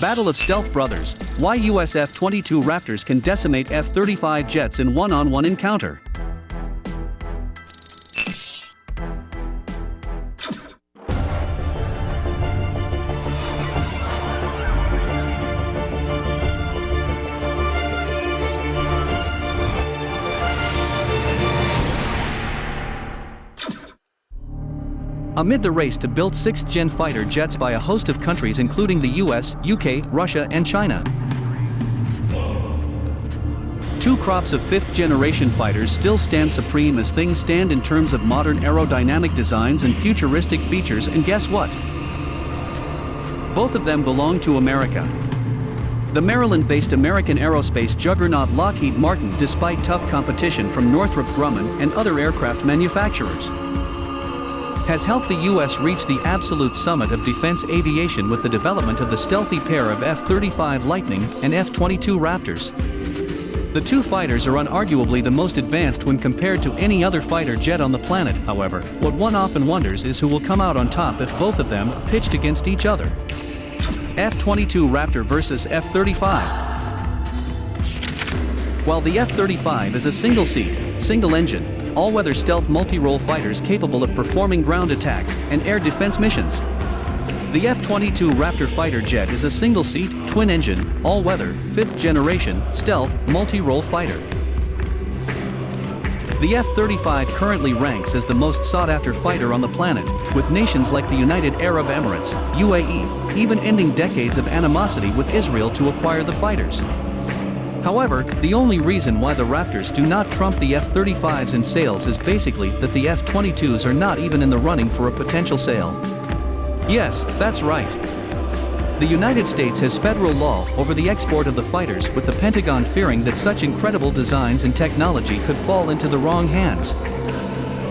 Battle of Stealth Brothers, why US F-22 Raptors can decimate F-35 jets in one-on-one encounter. Amid the race to build 6th-gen fighter jets by a host of countries including the US, UK, Russia and China, two crops of 5th-generation fighters still stand supreme as things stand in terms of modern aerodynamic designs and futuristic features, and guess what? Both of them belong to America. The Maryland-based American aerospace juggernaut Lockheed Martin, despite tough competition from Northrop Grumman and other aircraft manufacturers, has helped the U.S. reach the absolute summit of defense aviation with the development of the stealthy pair of F-35 Lightning and F-22 Raptors. The two fighters are unarguably the most advanced when compared to any other fighter jet on the planet. However, what one often wonders is who will come out on top if both of them are pitched against each other. F-22 Raptor versus F-35. While the F-35 is a single-seat, single-engine, all-weather stealth multi-role fighters capable of performing ground attacks and air defense missions, the F-22 Raptor fighter jet is a single-seat, twin-engine, all-weather, 5th-generation, stealth, multi-role fighter. The F-35 currently ranks as the most sought-after fighter on the planet, with nations like the United Arab Emirates, UAE, even ending decades of animosity with Israel to acquire the fighters. However, the only reason why the Raptors do not trump the F-35s in sales is basically that the F-22s are not even in the running for a potential sale. Yes, that's right. The United States has federal law over the export of the fighters, with the Pentagon fearing that such incredible designs and technology could fall into the wrong hands.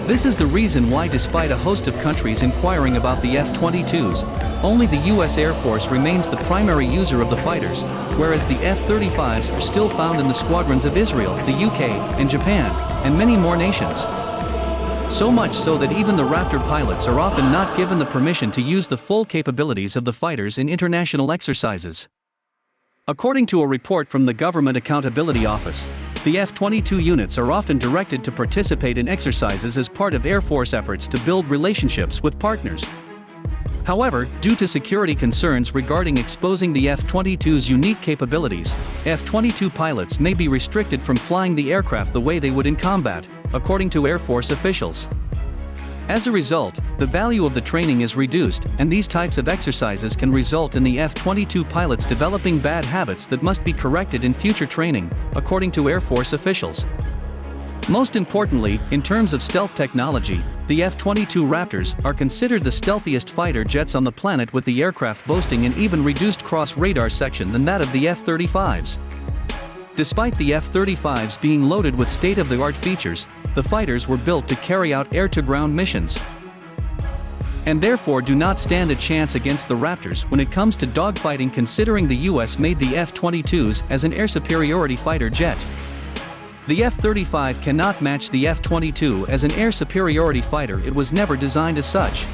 This is the reason why, despite a host of countries inquiring about the F-22s, only the U.S. Air Force remains the primary user of the fighters, whereas the F-35s are still found in the squadrons of Israel, the UK, and Japan, and many more nations. So much so that even the Raptor pilots are often not given the permission to use the full capabilities of the fighters in international exercises. According to a report from the Government Accountability Office, the F-22 units are often directed to participate in exercises as part of Air Force efforts to build relationships with partners. However, due to security concerns regarding exposing the F-22's unique capabilities, F-22 pilots may be restricted from flying the aircraft the way they would in combat, according to Air Force officials. As a result, the value of the training is reduced, and these types of exercises can result in the F-22 pilots developing bad habits that must be corrected in future training, according to Air Force officials. Most importantly, in terms of stealth technology, the F-22 Raptors are considered the stealthiest fighter jets on the planet, with the aircraft boasting an even reduced cross-radar section than that of the F-35s. Despite the F-35s being loaded with state-of-the-art features, the fighters were built to carry out air-to-ground missions, and therefore do not stand a chance against the Raptors when it comes to dogfighting, considering the US made the F-22s as an air superiority fighter jet. The F-35 cannot match the F-22 as an air superiority fighter. It was never designed as such.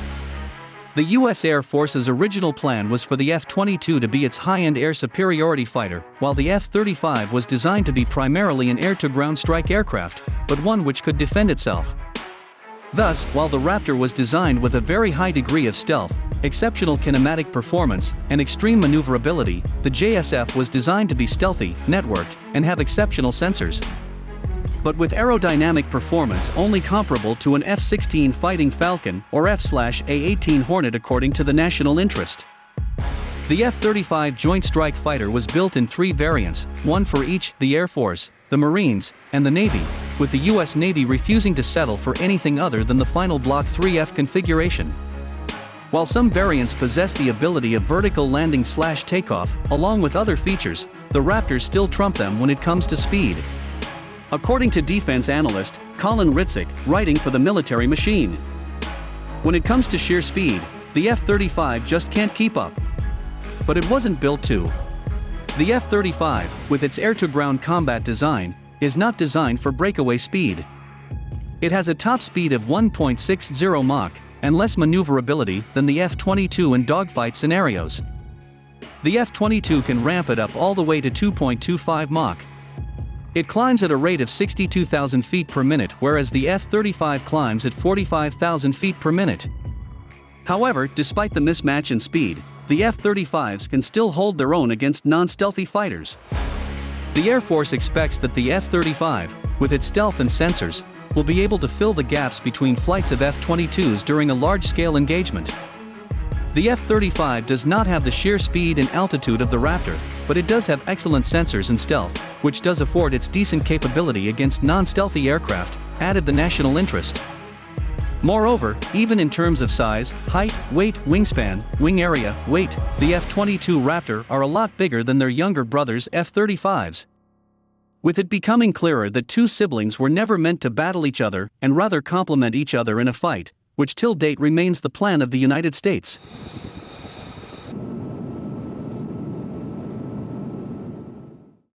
The U.S. Air Force's original plan was for the F-22 to be its high-end air superiority fighter, while the F-35 was designed to be primarily an air-to-ground strike aircraft, but one which could defend itself. Thus, while the Raptor was designed with a very high degree of stealth, exceptional kinematic performance, and extreme maneuverability, the JSF was designed to be stealthy, networked, and have exceptional sensors, but with aerodynamic performance only comparable to an F-16 Fighting Falcon or F/A-18 Hornet, according to the National Interest. The F-35 Joint Strike Fighter was built in 3 variants, one for each: the Air Force, the Marines, and the Navy, with the U.S. Navy refusing to settle for anything other than the final Block 3F configuration. While some variants possess the ability of vertical landing/takeoff, along with other features, the Raptors still trump them when it comes to speed. According to defense analyst Colin Ritzik, writing for the Military Machine, when it comes to sheer speed, the F-35 just can't keep up. But it wasn't built to. The F-35, with its air-to-ground combat design, is not designed for breakaway speed. It has a top speed of 1.60 Mach, and less maneuverability than the F-22 in dogfight scenarios. The F-22 can ramp it up all the way to 2.25 Mach. It climbs at a rate of 62,000 feet per minute, whereas the F-35 climbs at 45,000 feet per minute. However, despite the mismatch in speed, the F-35s can still hold their own against non-stealthy fighters. The Air Force expects that the F-35, with its stealth and sensors, will be able to fill the gaps between flights of F-22s during a large-scale engagement. The F-35 does not have the sheer speed and altitude of the Raptor, but it does have excellent sensors and stealth, which does afford its decent capability against non-stealthy aircraft, added the national interest. Moreover, even in terms of size, height, weight, wingspan, wing area, weight, the F-22 Raptor are a lot bigger than their younger brothers F-35s. With it becoming clearer that two siblings were never meant to battle each other and rather complement each other in a fight, which till date remains the plan of the United States.